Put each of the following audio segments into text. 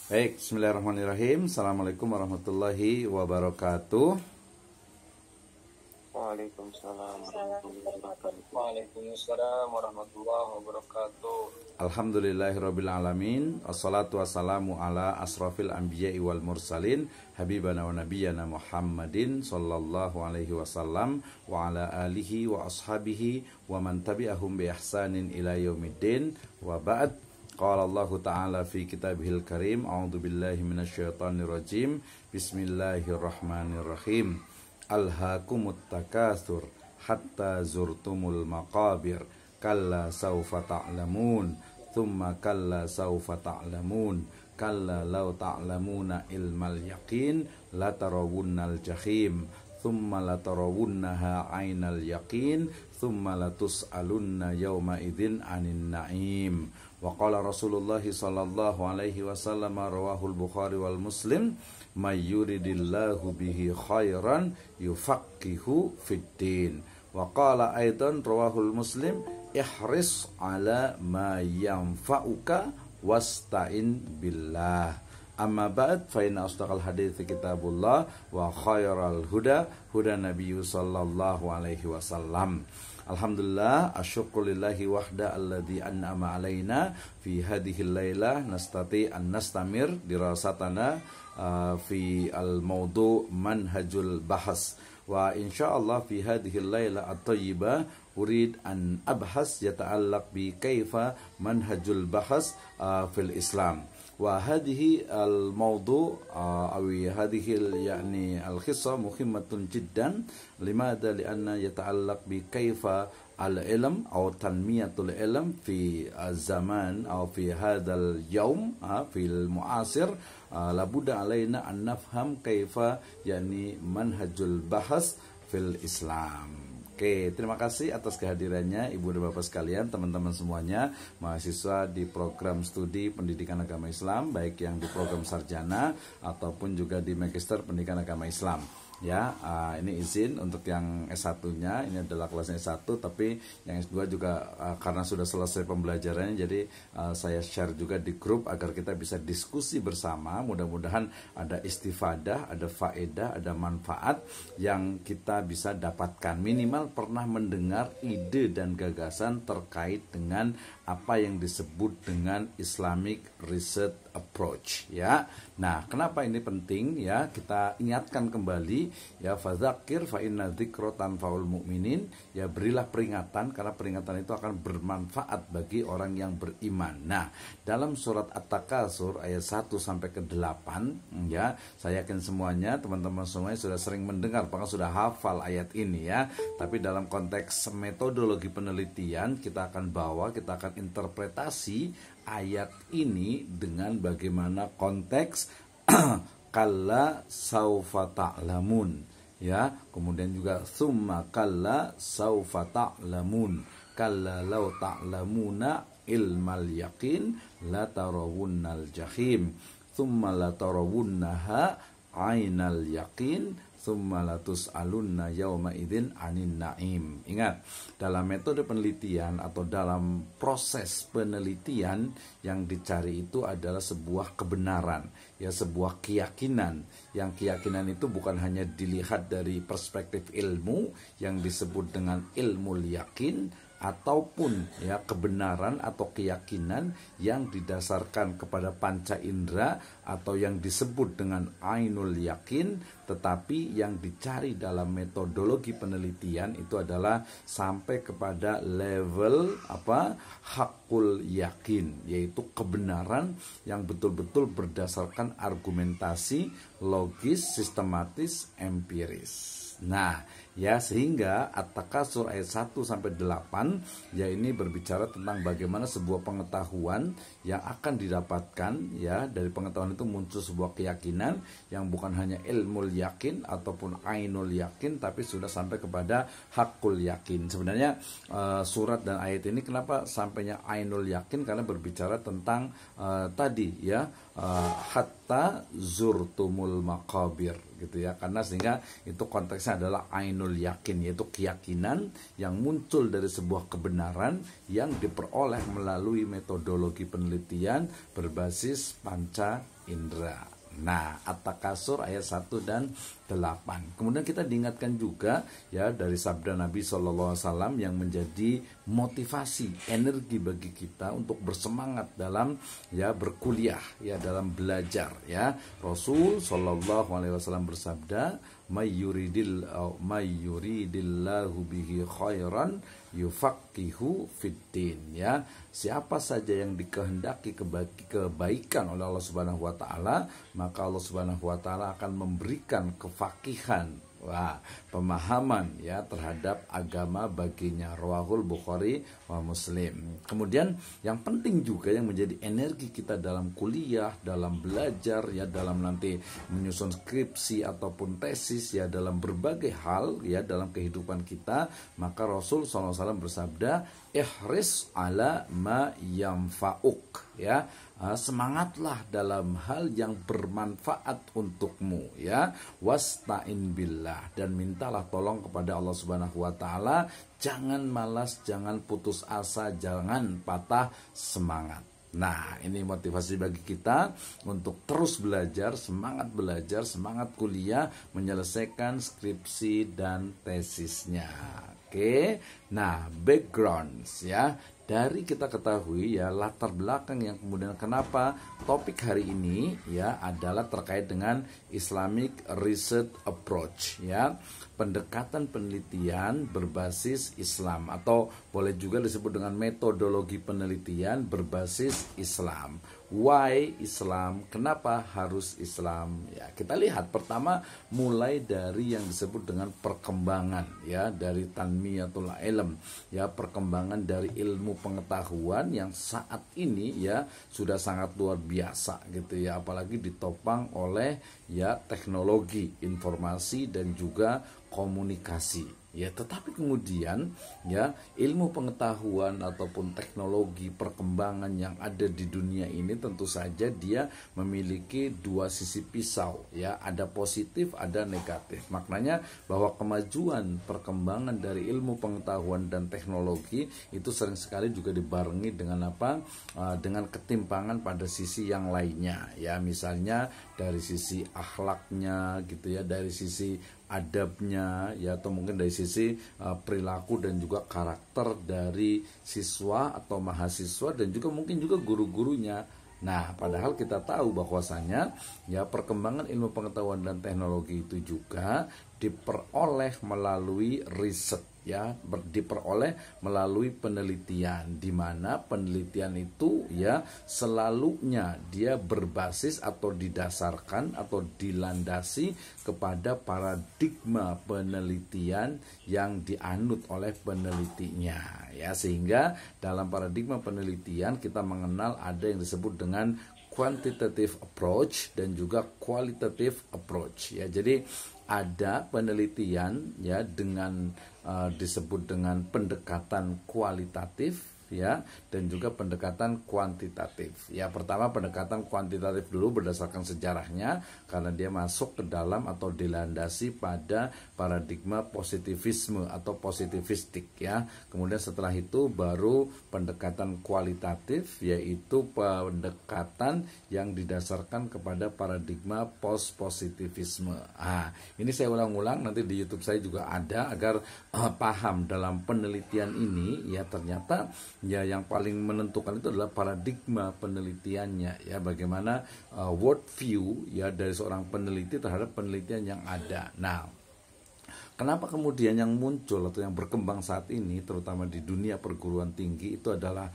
Baik, bismillahirrahmanirrahim. Assalamualaikum warahmatullahi wabarakatuh. Waalaikumsalam warahmatullahi wabarakatuh. Waalaikumsalam warahmatullahi wabarakatuh. Alhamdulillahirabbil alamin. Wassalatu wassalamu ala asrafil anbiya'i wal mursalin habibana wa nabiyyana Muhammadin sallallahu alaihi wasallam wa ala alihi wa ashabihi wa man tabi'ahum bi ihsanin ila yaumiddin. Wa ba'd. Qala Allah Ta'ala fi kitabihil karim. A'udzu billahi minasyaitonir rajim. Bismillahirrahmanirrahim. Alhaakumut takatsur hatta zurtumul maqabir. Kalla saufa ta'lamun. Thumma kalla saufa ta'lamun. Kalla law ta'lamuna ilmal yaqin latarawunnal jahim. Thumma latarawunnaha ainal yaqin. Thumma latus'alunna yawma idzin anin na'im. Wa qala Rasulullah sallallahu alaihi wasallam rawahul Bukhari wal Muslim may yuridillahu bihi khairan yufaqihu fiddin. Wa qala aidan rawahul Muslim ihris ala ma yanfa'uka wasta'in billah. Amma ba'd fa inna asdaqal hadithi kitabullah wa khairal huda huda nabiyyu sallallahu alaihi wasallam. Alhamdulillah, asyukulillahi wahda alladhi an'ama alaina fi hadhil lailah nastati an nastamir dirasatana fi al-mawdu' manhajul bahas. Wa insyaallah fi hadhil lailah at-tayyibah urid an abhas yata'allaq bi kaifa manhajul bahas fil Islam. Wa hadhihi al-mawdu' awi hadhihi yani al-qissa muhimmatun jiddan limada lianna yata'allaq bi kaifa al-ilm aw tanmiyatul ilm fi zaman aw fi hadzal yaum fi al-mu'asir labudda alaina an nafham kaifa yani manhajul bahas fil Islam. Oke, terima kasih atas kehadirannya Ibu dan Bapak sekalian, teman-teman semuanya, mahasiswa di program studi pendidikan agama Islam, baik yang di program sarjana ataupun juga di magister pendidikan agama Islam. Ya, ini izin untuk yang S1-nya, ini adalah kelasnya S1, tapi yang S2 juga karena sudah selesai pembelajarannya, jadi saya share juga di grup agar kita bisa diskusi bersama. Mudah-mudahan ada istifadah, ada faedah, ada manfaat yang kita bisa dapatkan. Minimal pernah mendengar ide dan gagasan terkait dengan apa yang disebut dengan Islamic Research Approach, ya. Nah, kenapa ini penting, ya? Kita ingatkan kembali, ya, fadzakir fa inna dzikra tanfaul mu'minin, ya, berilah peringatan karena peringatan itu akan bermanfaat bagi orang yang beriman. Nah, dalam surat At-Takatsur ayat 1 sampai ke 8, ya, saya yakin semuanya teman-teman semuanya sudah sering mendengar, bahkan sudah hafal ayat ini, ya. Tapi dalam konteks metodologi penelitian kita akan interpretasi ayat ini dengan bagaimana konteks kalla saufa ta'lamun, ya, kemudian juga summa kalla saufa ta'lamun, kalla law ta'lamuna ilmal yaqin la tarawunnal jahim, summa la tarawunnaha ainal yaqin, summa latus'alunna yauma idzin anin na'im. Ingat, dalam metode penelitian atau dalam proses penelitian yang dicari itu adalah sebuah kebenaran, ya, sebuah keyakinan. Yang keyakinan itu bukan hanya dilihat dari perspektif ilmu yang disebut dengan ilmu yakin, ataupun, ya, kebenaran atau keyakinan yang didasarkan kepada panca indera atau yang disebut dengan ainul yakin, tetapi yang dicari dalam metodologi penelitian itu adalah sampai kepada level hakul yakin, yaitu kebenaran yang betul-betul berdasarkan argumentasi logis, sistematis, empiris. Nah, ya, sehingga At-Takatsur ayat 1 sampai 8, ya, ini berbicara tentang bagaimana sebuah pengetahuan yang akan didapatkan, ya, dari pengetahuan itu muncul sebuah keyakinan yang bukan hanya ilmu yakin ataupun ainul yakin, tapi sudah sampai kepada hakul yakin. Sebenarnya surat dan ayat ini kenapa sampainya ainul yakin, karena berbicara tentang tadi, ya, hatta zurtumul maqabir, gitu ya, karena sehingga itu konteksnya adalah ainul yakin, yaitu keyakinan yang muncul dari sebuah kebenaran yang diperoleh melalui metodologi penelitian berbasis panca indera. Nah, At-Takasur ayat 1 dan 8. Kemudian kita diingatkan juga ya dari sabda Nabi SAW yang menjadi motivasi, energi bagi kita untuk bersemangat dalam ya berkuliah, ya dalam belajar ya. Rasul SAW bersabda, Mayyuridillahu bihi khairan yufaqihu fiddin, ya. Siapa saja yang dikehendaki kebaikan oleh Allah Subhanahu wa taala, maka Allah Subhanahu wa taala akan memberikan kefakihan, pemahaman ya terhadap agama baginya. Rawahul Bukhari wa Muslim. Kemudian yang penting juga yang menjadi energi kita dalam kuliah, dalam belajar ya, dalam nanti menyusun skripsi ataupun tesis ya, dalam berbagai hal ya dalam kehidupan kita, maka Rasul SAW bersabda, ihris ala ma yanfa'uk, ya. Semangatlah dalam hal yang bermanfaat untukmu ya, wasta'in billah, dan mintalah tolong kepada Allah Subhanahu wa taala. Jangan malas, jangan putus asa, jangan patah semangat. Nah, ini motivasi bagi kita untuk terus belajar, semangat kuliah, menyelesaikan skripsi dan tesisnya. Oke. Nah, backgrounds ya. Dari kita ketahui ya latar belakang yang kemudian kenapa topik hari ini ya adalah terkait dengan Islamic Research Approach ya, pendekatan penelitian berbasis Islam, atau boleh juga disebut dengan metodologi penelitian berbasis Islam. Why Islam? Kenapa harus Islam? Ya, kita lihat pertama mulai dari yang disebut dengan perkembangan ya, dari tanmiyatul ilm ya, perkembangan dari ilmu pengetahuan yang saat ini ya sudah sangat luar biasa gitu ya, apalagi ditopang oleh ya teknologi informasi dan juga komunikasi. Ya, tetapi kemudian ya ilmu pengetahuan ataupun teknologi perkembangan yang ada di dunia ini tentu saja dia memiliki dua sisi pisau ya, ada positif, ada negatif. Maknanya bahwa kemajuan perkembangan dari ilmu pengetahuan dan teknologi itu sering sekali juga dibarengi dengan apa? Dengan ketimpangan pada sisi yang lainnya ya, misalnya dari sisi akhlaknya gitu ya, dari sisi adabnya ya, atau mungkin dari sisi perilaku dan juga karakter dari siswa atau mahasiswa dan juga mungkin juga guru-gurunya. Nah, padahal kita tahu bahwasanya ya perkembangan ilmu pengetahuan dan teknologi itu juga diperoleh melalui riset ya, diperoleh melalui penelitian, di mana penelitian itu ya selalunya dia berbasis atau didasarkan atau dilandasi kepada paradigma penelitian yang dianut oleh penelitinya ya, sehingga dalam paradigma penelitian kita mengenal ada yang disebut dengan quantitative approach dan juga qualitative approach ya. Jadi ada penelitian ya dengan disebut dengan pendekatan kualitatif ya, dan juga pendekatan kuantitatif. Ya, pertama pendekatan kuantitatif dulu berdasarkan sejarahnya, karena dia masuk ke dalam atau dilandasi pada paradigma positivisme atau positivistik ya. Kemudian setelah itu baru pendekatan kualitatif, yaitu pendekatan yang didasarkan kepada paradigma post-positivisme. Ini saya ulang-ulang, nanti di YouTube saya juga ada agar paham dalam penelitian ini ya. Ternyata ya yang paling menentukan itu adalah paradigma penelitiannya ya, bagaimana world view ya dari seorang peneliti terhadap penelitian yang ada. Nah, kenapa kemudian yang muncul atau yang berkembang saat ini terutama di dunia perguruan tinggi itu adalah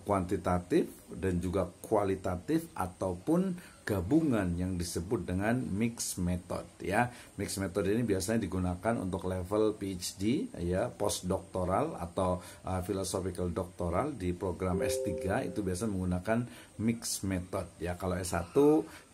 kuantitatif dan juga kualitatif ataupun gabungan yang disebut dengan mixed method ya. Mixed method ini biasanya digunakan untuk level PhD ya, postdoktoral atau philosophical doktoral. Di program S3 itu biasanya menggunakan mixed method ya. Kalau S1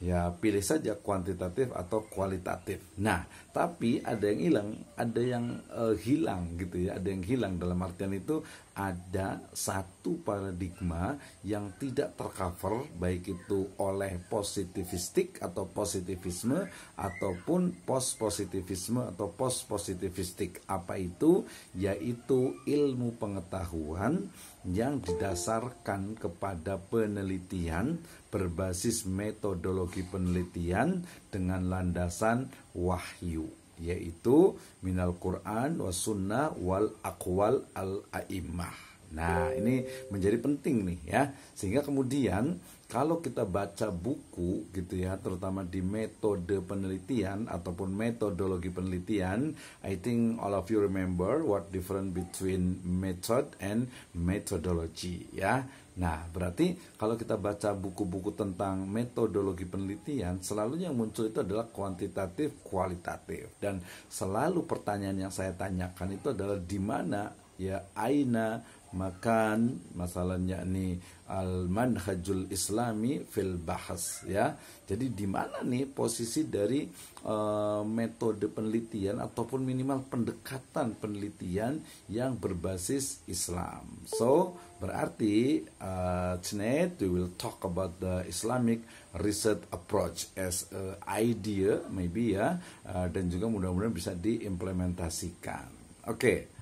ya pilih saja kuantitatif atau kualitatif. Nah, tapi ada yang hilang, ada yang hilang gitu ya, ada yang hilang dalam artian itu ada satu paradigma yang tidak tercover baik itu oleh positivistik atau positivisme ataupun post-positivisme atau post-positivistik. Apa itu? Yaitu ilmu pengetahuan yang didasarkan kepada penelitian berbasis metodologi penelitian dengan landasan wahyu, yaitu minal Quran was sunnah wal aqwal al a'immah. Nah, ini menjadi penting nih ya. Sehingga kemudian kalau kita baca buku gitu ya, terutama di metode penelitian ataupun metodologi penelitian, I think all of you remember what difference between method and methodology ya. Nah, berarti kalau kita baca buku-buku tentang metodologi penelitian, selalu yang muncul itu adalah kuantitatif, kualitatif. Dan selalu pertanyaan yang saya tanyakan itu adalah di mana ya aina makan masalahnya ini al-manhajul islami fil bahas ya. Jadi di mana nih posisi dari metode penelitian ataupun minimal pendekatan penelitian yang berbasis Islam. So berarti tonight we will talk about the Islamic research approach as a idea maybe ya, dan juga mudah-mudahan bisa diimplementasikan. Oke.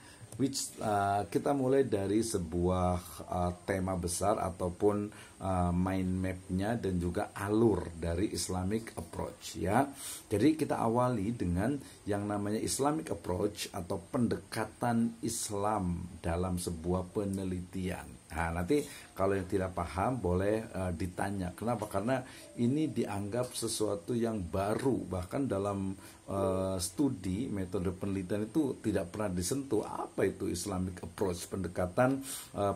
Kita mulai dari sebuah tema besar ataupun mind map-nya dan juga alur dari Islamic approach ya. Jadi kita awali dengan yang namanya Islamic approach atau pendekatan Islam dalam sebuah penelitian. Nah, nanti kalau yang tidak paham boleh ditanya. Kenapa? Karena ini dianggap sesuatu yang baru, bahkan dalam studi metode penelitian itu tidak pernah disentuh. Apa itu Islamic approach, pendekatan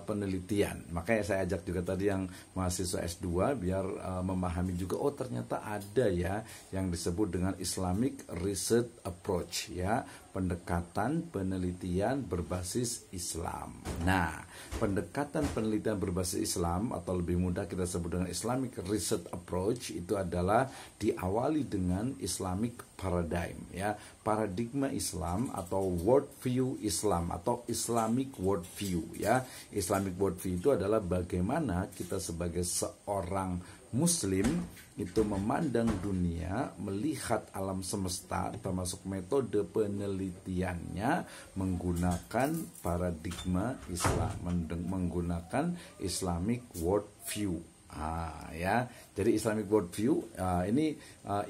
penelitian? Makanya saya ajak juga tadi yang mahasiswa S2 biar memahami juga, oh ternyata ada ya yang disebut dengan Islamic research approach ya, pendekatan penelitian berbasis Islam. Nah, pendekatan penelitian berbasis Islam atau lebih mudah kita sebut dengan Islamic research approach itu adalah diawali dengan Islamic paradigm ya, paradigma Islam atau worldview Islam atau Islamic worldview ya. Islamic worldview itu adalah bagaimana kita sebagai seorang Muslim itu memandang dunia, melihat alam semesta termasuk metode penelitiannya menggunakan paradigma Islam, menggunakan Islamic worldview. Ya, jadi Islamic worldview ini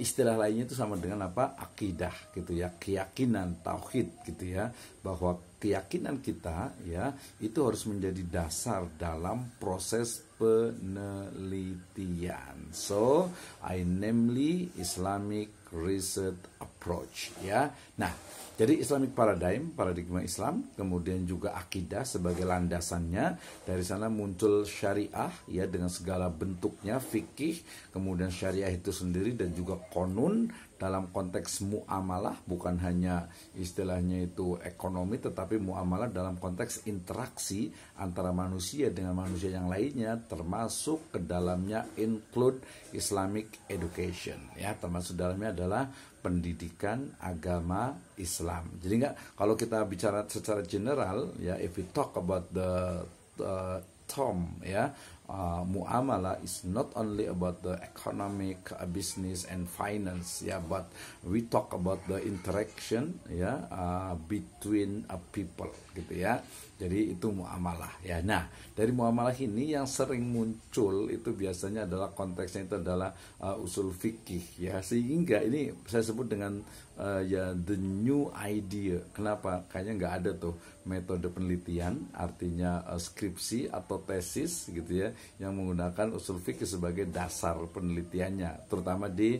istilah lainnya itu sama dengan apa? Akidah gitu ya, keyakinan, tauhid gitu ya, bahwa keyakinan kita ya itu harus menjadi dasar dalam proses penelitian. So, I namely Islamic research approach ya. Nah, jadi Islamic paradigma Islam, kemudian juga akidah sebagai landasannya. Dari sana muncul syariah ya dengan segala bentuknya, fikih, kemudian syariah itu sendiri dan juga konun dalam konteks muamalah, bukan hanya istilahnya itu ekonomi, tetapi muamalah dalam konteks interaksi antara manusia dengan manusia yang lainnya, termasuk ke dalamnya include Islamic education ya, termasuk dalamnya adalah pendidikan agama Islam. Jadi kalau kita bicara secara general ya, if we talk about the term ya, muamalah is not only about the economic, business and finance ya, but we talk about the interaction ya, between people gitu ya. Jadi itu muamalah ya. Nah, dari muamalah ini yang sering muncul itu biasanya adalah konteksnya itu adalah usul fikih ya. Sehingga ini saya sebut dengan ya the new idea. Kenapa? Kayaknya nggak ada tuh metode penelitian, artinya skripsi atau tesis gitu ya, yang menggunakan usul fikih sebagai dasar penelitiannya, terutama di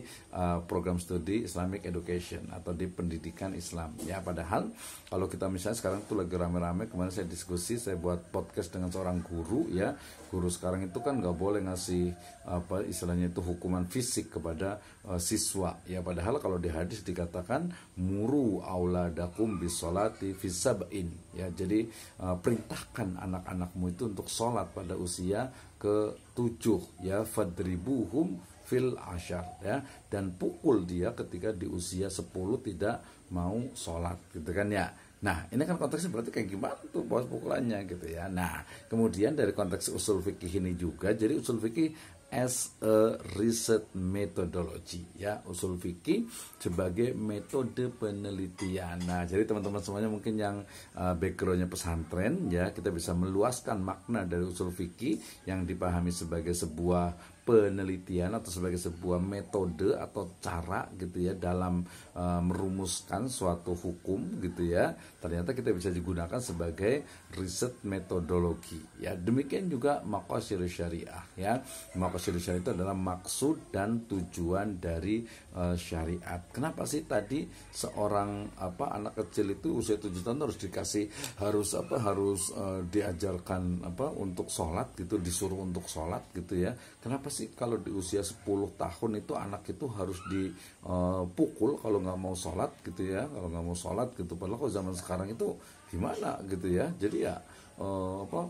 program studi Islamic Education atau di pendidikan Islam ya. Padahal kalau kita misalnya sekarang tuh lagi rame-rame, kemarin saya diskusi, saya buat podcast dengan seorang guru ya. Guru sekarang itu kan nggak boleh ngasih apa istilahnya itu hukuman fisik kepada siswa ya. Padahal kalau di hadis dikatakan muru auladakum bisolati fisab'in ya. Jadi perintahkan anak-anakmu itu untuk sholat pada usia ke-7 ya, fadribuhum fil ashar ya, dan pukul dia ketika di usia 10 tidak mau sholat gitu kan ya. Nah ini kan konteksnya berarti kayak gimana tuh bos pukulannya gitu ya. Nah kemudian dari konteks usul fikih ini juga, jadi usul fikih as a research methodology ya, usul fikih sebagai metode penelitian. Nah jadi teman-teman semuanya mungkin yang backgroundnya pesantren ya, kita bisa meluaskan makna dari usul fikih yang dipahami sebagai sebuah penelitian atau sebagai sebuah metode atau cara gitu ya dalam merumuskan suatu hukum gitu ya, ternyata kita bisa digunakan sebagai riset metodologi ya. Demikian juga maqasid syariah ya. Maqasid syariah itu adalah maksud dan tujuan dari syariat. Kenapa sih tadi seorang anak kecil itu usia 7 tahun harus dikasih harus diajarkan untuk sholat gitu, disuruh untuk sholat gitu ya. Kenapa sih kalau di usia 10 tahun itu anak itu harus dipukul kalau nggak mau sholat gitu ya, kalau nggak mau sholat gitu. Padahal kalau zaman sekarang itu gimana gitu ya. Jadi ya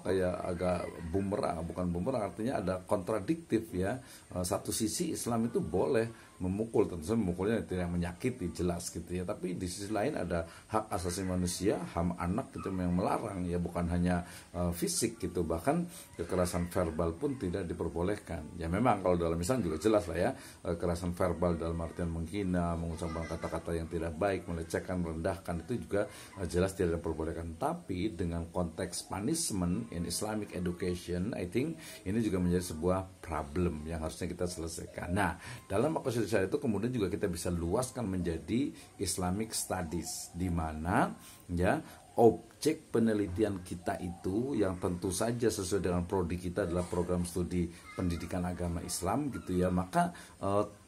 kayak agak bukan bumerang, artinya ada kontradiktif ya. Satu sisi Islam itu boleh memukul, tentu saja memukulnya tidak menyakiti jelas gitu ya, tapi di sisi lain ada hak asasi manusia, HAM anak itu yang melarang ya, bukan hanya fisik gitu, bahkan kekerasan verbal pun tidak diperbolehkan ya. Memang kalau dalam Islam juga jelas lah ya, kekerasan verbal dalam artian menghina, mengucapkan kata-kata yang tidak baik, melecehkan, merendahkan itu juga jelas tidak diperbolehkan. Tapi dengan konteks punishment in Islamic education, I think ini juga menjadi sebuah problem yang harusnya kita selesaikan. Nah dalam maqasid syariah itu kemudian juga kita bisa luaskan menjadi Islamic studies, di mana ya objek penelitian kita itu yang tentu saja sesuai dengan prodi kita adalah program studi pendidikan agama Islam gitu ya. Maka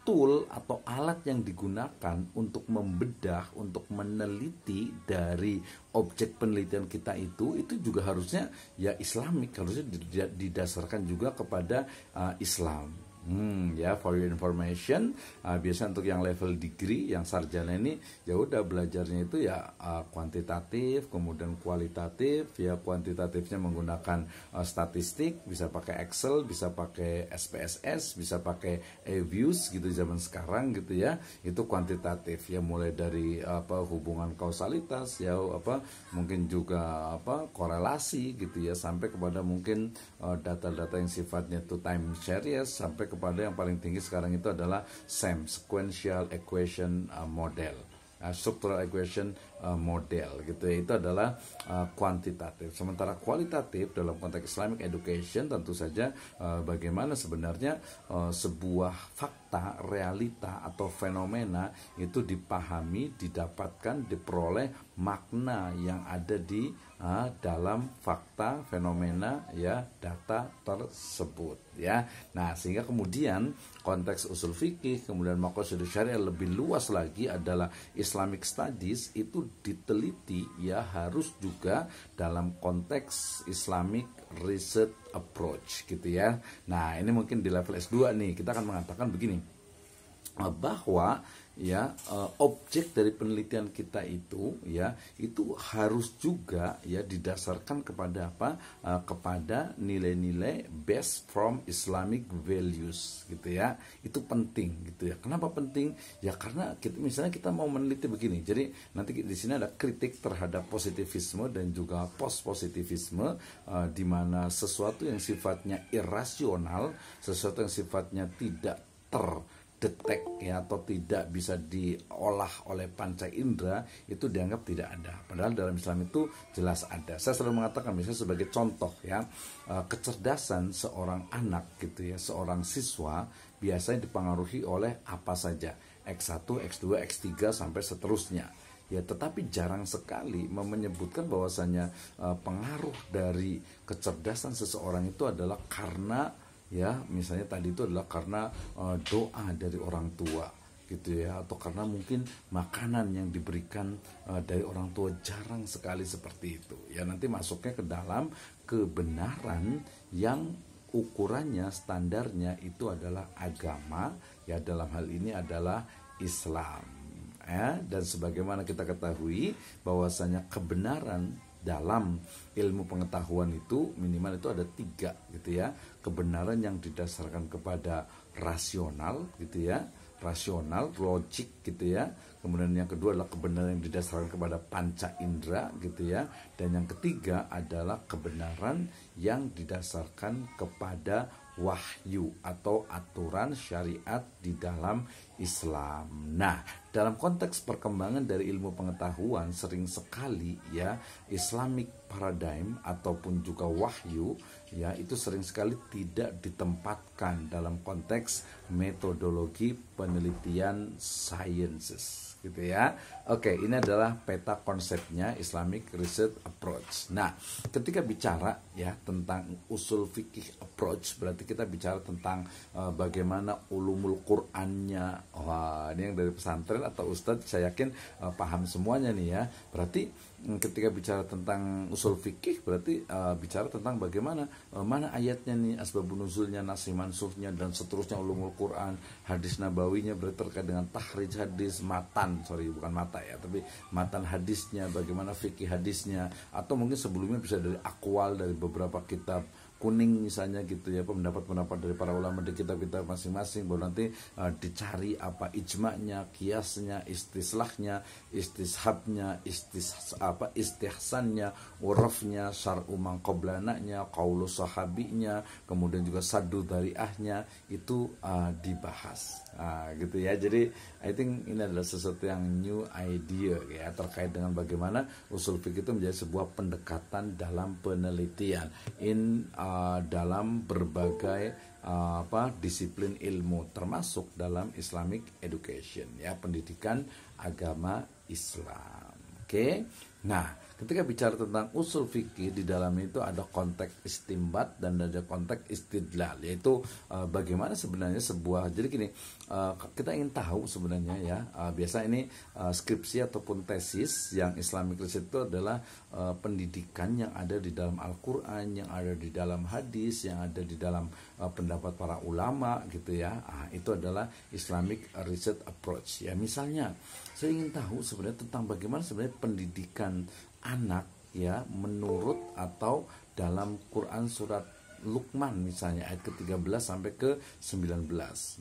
tool atau alat yang digunakan untuk membedah, untuk meneliti dari objek penelitian kita itu juga harusnya ya Islamik, harusnya didasarkan juga kepada Islam. Ya, for your information, biasanya untuk yang level degree, yang sarjana ini ya udah belajarnya itu ya kuantitatif, kemudian kualitatif. Ya kuantitatifnya menggunakan statistik, bisa pakai Excel, bisa pakai SPSS, bisa pakai views gitu zaman sekarang gitu ya. Itu kuantitatif ya, mulai dari hubungan kausalitas ya, mungkin juga korelasi gitu ya, sampai kepada mungkin data-data yang sifatnya to time series, sampai kepada yang paling tinggi sekarang itu adalah SEM, Sequential Equation Model, Structural Equation Model gitu ya. Itu adalah kuantitatif. Sementara kualitatif dalam konteks Islamic education tentu saja bagaimana sebenarnya sebuah fakta, realita atau fenomena itu dipahami, didapatkan, diperoleh makna yang ada di dalam fakta, fenomena ya, data tersebut ya. Nah sehingga kemudian konteks usul fikih, kemudian maqasid syariah lebih luas lagi adalah Islamic studies, itu diteliti ya harus juga dalam konteks Islamic research approach gitu ya. Nah ini mungkin di level S2 nih kita akan mengatakan begini, bahwa ya objek dari penelitian kita itu ya itu harus juga ya didasarkan kepada kepada nilai-nilai based from Islamic values gitu ya. Itu penting gitu ya. Kenapa penting? Ya karena misalnya kita mau meneliti begini. Jadi nanti di sini ada kritik terhadap positivisme dan juga post positivisme, di mana sesuatu yang sifatnya irasional, sesuatu yang sifatnya tidak terdetek ya, atau tidak bisa diolah oleh panca indera, itu dianggap tidak ada. Padahal dalam Islam itu jelas ada. Saya selalu mengatakan misalnya sebagai contoh ya, kecerdasan seorang anak gitu ya, seorang siswa biasanya dipengaruhi oleh apa saja, X1, X2, X3 sampai seterusnya. Ya, tetapi jarang sekali menyebutkan bahwasanya pengaruh dari kecerdasan seseorang itu adalah karena ya misalnya tadi itu adalah karena doa dari orang tua gitu ya, atau karena mungkin makanan yang diberikan dari orang tua. Jarang sekali seperti itu ya. Nanti masuknya ke dalam kebenaran yang ukurannya, standarnya itu adalah agama ya, dalam hal ini adalah Islam ya. Dan sebagaimana kita ketahui bahwasanya kebenaran dalam ilmu pengetahuan itu minimal itu ada 3 gitu ya. Kebenaran yang didasarkan kepada rasional gitu ya, rasional, logik gitu ya. Kemudian yang kedua adalah kebenaran yang didasarkan kepada panca indera gitu ya. Dan yang ketiga adalah kebenaran yang didasarkan kepada wahyu atau aturan syariat di dalam Islam. Nah, dalam konteks perkembangan dari ilmu pengetahuan sering sekali ya Islamic paradigm ataupun juga wahyu ya itu sering sekali tidak ditempatkan dalam konteks metodologi penelitian sciences gitu ya. Oke, ini adalah peta konsepnya Islamic Research Approach. Nah, ketika bicara ya tentang usul fikih approach berarti kita bicara tentang bagaimana ulumul Qur'annya. Wah, ini yang dari pesantren atau ustadz saya yakin paham semuanya nih ya. Berarti ketika bicara tentang usul fikih berarti bicara tentang bagaimana mana ayatnya nih, asbabun nuzulnya, nasih mansuhnya dan seterusnya, ulumul Quran, hadis nabawinya berarti terkait dengan tahrij hadis, bukan mata ya, tapi matan hadisnya, bagaimana fikih hadisnya, atau mungkin sebelumnya bisa dari akwal dari beberapa kitab kuning misalnya gitu ya, pendapat-pendapat dari para ulama di kitab-kitab masing-masing, baru nanti dicari apa ijma'nya, kiasnya, istislahnya, istishabnya, istihsannya, urafnya, syar'u man qablananya, qaulu sahabinya, kemudian juga saddu dhari'ahnya itu dibahas. Gitu ya. Jadi I think ini adalah sesuatu yang new idea ya terkait dengan bagaimana usul fikih itu menjadi sebuah pendekatan dalam penelitian dalam berbagai disiplin ilmu termasuk dalam Islamic education ya, pendidikan agama Islam. Oke. Nah, ketika bicara tentang usul fikih di dalam itu ada konteks istimbat dan ada konteks istidlal, yaitu bagaimana sebenarnya sebuah, jadi gini, kita ingin tahu sebenarnya ya, biasa ini skripsi ataupun tesis yang Islamic Research itu adalah pendidikan yang ada di dalam Al-Quran, yang ada di dalam hadis, yang ada di dalam pendapat para ulama gitu ya. Itu adalah Islamic Research Approach ya. Misalnya saya ingin tahu sebenarnya tentang bagaimana sebenarnya pendidikan anak ya menurut atau dalam Quran surat Luqman misalnya ayat ke-13 sampai ke-19.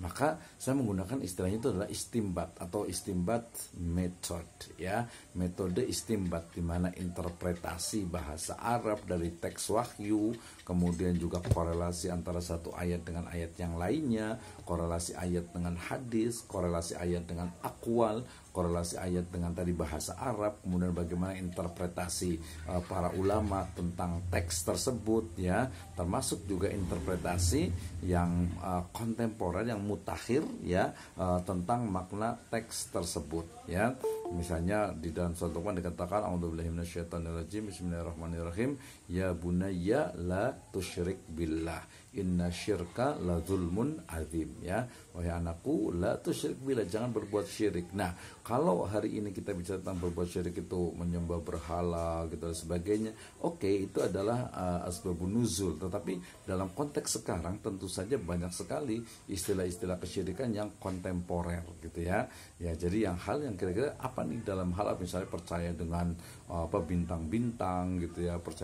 Maka saya menggunakan istilahnya itu adalah istimbat atau istimbat method ya. Metode istimbat di mana interpretasi bahasa Arab dari teks wahyu, kemudian juga korelasi antara satu ayat dengan ayat yang lainnya, korelasi ayat dengan hadis, korelasi ayat dengan akwal, korelasi ayat dengan tadi bahasa Arab, kemudian bagaimana interpretasi para ulama tentang teks tersebut ya, termasuk juga interpretasi yang kontemporer yang mutakhir ya tentang makna teks tersebut ya. Misalnya di dalam surat Luqman dikatakan a'udzubillahi minasyaitonirrajim, bismillahirrahmanirrahim, ya bunayya la tusyrik billah, inna syirka la zulmun azim ya. Wahai anakku, la tusyrik billah, jangan berbuat syirik. Nah, kalau hari ini kita bicara tentang berbuat syirik itu menyembah berhala gitu dan sebagainya, oke, itu adalah asbabun nuzul. Tetapi dalam konteks sekarang tentu saja banyak sekali istilah-istilah kesyirikan yang kontemporer gitu ya. Ya, jadi hal yang kira-kira apa nih dalam hal misalnya percaya dengan bintang-bintang gitu ya, percaya